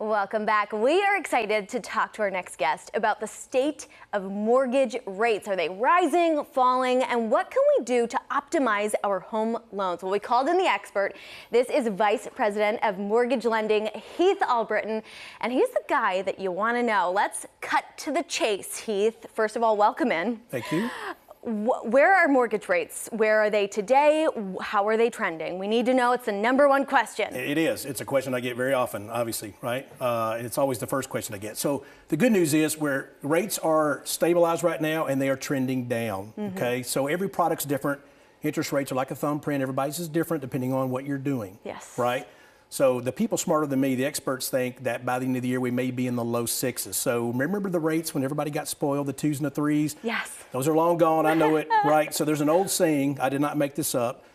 Welcome back. We are excited to talk to our next guest about the state of mortgage rates. Are they rising, falling, and what can we do to optimize our home loans? Well, we called in the expert. This is Vice President of Mortgage Lending, Heath Albritton, and he's the guy that you want to know. Let's cut to the chase, Heath. First of all, welcome in. Thank you. Where are mortgage rates? Where are they today? How are they trending? We need to know. It's the #1 question. It is. It's a question I get very often, obviously, right? It's always the first question I get. So the good news is where rates are stabilized right now and they are trending down, okay? So every product's different. Interest rates are like a thumbprint. Everybody's is different depending on what you're doing, yes, right? So the people smarter than me, the experts think that by the end of the year, we may be in the low 6s. So remember the rates when everybody got spoiled, the 2s and the 3s? Yes. Those are long gone, I know it, right? So there's an old saying, I did not make this up,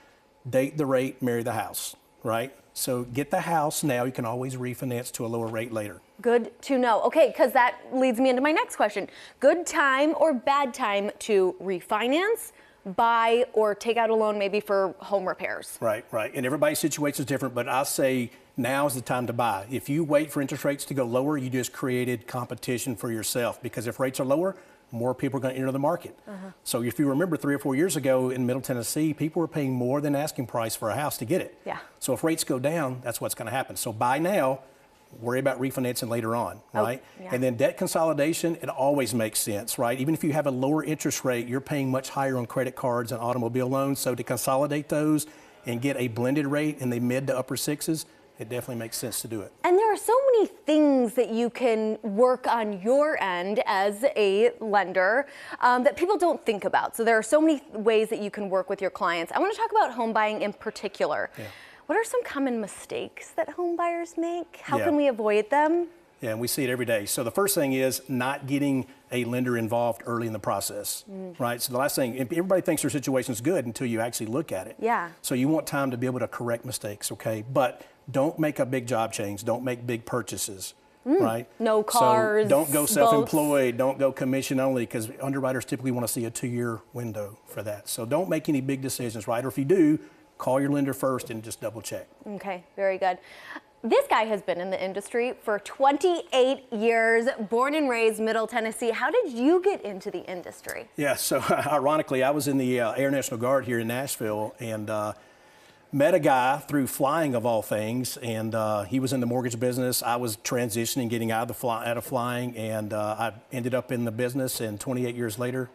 date the rate, marry the house, right? So get the house now, you can always refinance to a lower rate later. Good to know. Okay, because that leads me into my next question. Good time or bad time to refinance, buy, or take out a loan maybe for home repairs? Right. And everybody's situation is different, but I say now is the time to buy. If you wait for interest rates to go lower, you just created competition for yourself, because if rates are lower, more people are going to enter the market. So if you remember 3 or 4 years ago in Middle Tennessee, people were paying more than asking price for a house to get it. Yeah. So if rates go down, that's what's going to happen. So buy now, worry about refinancing later on, right? Yeah. And then debt consolidation, it always makes sense, right? Even if you have a lower interest rate, you're paying much higher on credit cards and automobile loans. So to consolidate those and get a blended rate in the mid to upper 6s, it definitely makes sense to do it. And there are so many things that you can work on your end as a lender that people don't think about. So there are so many ways that you can work with your clients. I want to talk about home buying in particular. Yeah. What are some common mistakes that home buyers make? How can we avoid them? Yeah, and we see it every day. So the first thing is not getting a lender involved early in the process, right? So the last thing, everybody thinks their situation's good until you actually look at it. Yeah. So you want time to be able to correct mistakes, okay? But don't make a big job change. Don't make big purchases, right? No cars, So don't go boats. self-employed. Don't go commission only, because underwriters typically want to see a 2-year window for that. So don't make any big decisions, right? Or if you do, call your lender first and just double check. Okay, very good. This guy has been in the industry for 28 years, born and raised Middle Tennessee. How did you get into the industry? Yeah, so ironically, I was in the Air National Guard here in Nashville and met a guy through flying of all things, and he was in the mortgage business. I was transitioning, getting out of flying, and I ended up in the business, and 28 years later,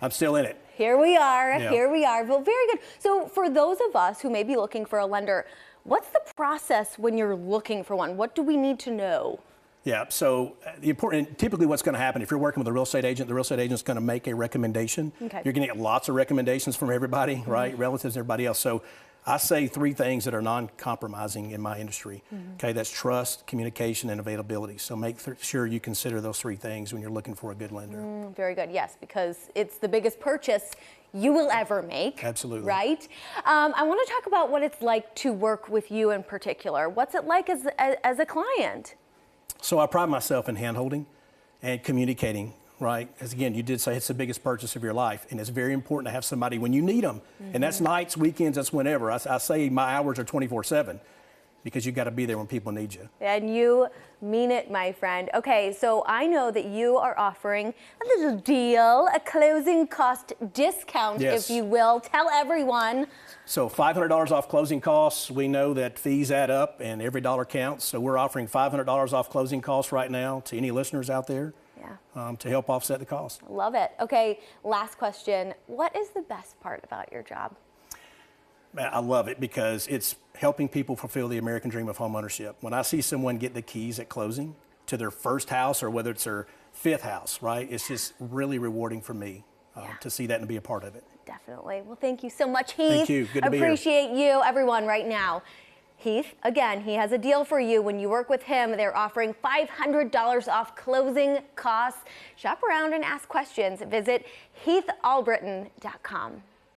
I'm still in it. Here we are, Here we are. Well, very good. So for those of us who may be looking for a lender, what's the process when you're looking for one? What do we need to know? Yeah, so typically what's going to happen, if you're working with a real estate agent, the real estate agent's going to make a recommendation. Okay. You're going to get lots of recommendations from everybody, right? Relatives and everybody else. So I say 3 things that are non-compromising in my industry. Okay, that's trust, communication, and availability. So make sure you consider those 3 things when you're looking for a good lender. Very good, yes, because it's the biggest purchase you will ever make. Absolutely. Right? I want to talk about what it's like to work with you in particular. What's it like as a client? So I pride myself in hand-holding and communicating. Right? As again, you did say it's the biggest purchase of your life, and it's very important to have somebody when you need them. And that's nights, weekends, that's whenever. I say my hours are 24/7 because you got to be there when people need you. And you mean it, my friend. Okay, so I know that you are offering a little deal, a closing cost discount, if you will. Tell everyone. So $500 off closing costs. We know that fees add up and every dollar counts. So we're offering $500 off closing costs right now to any listeners out there. To help offset the cost. Love it. Okay, last question. What is the best part about your job? Man, I love it because it's helping people fulfill the American dream of homeownership. When I see someone get the keys at closing to their first house or whether it's their 5th house, right? It's just really rewarding for me to see that and be a part of it. Definitely. Well, thank you so much, Heath. Thank you. Good to be here. Appreciate you, everyone, right now. Heath, again, he has a deal for you. When you work with him, they're offering $500 off closing costs. Shop around and ask questions. Visit heathalbritton.com.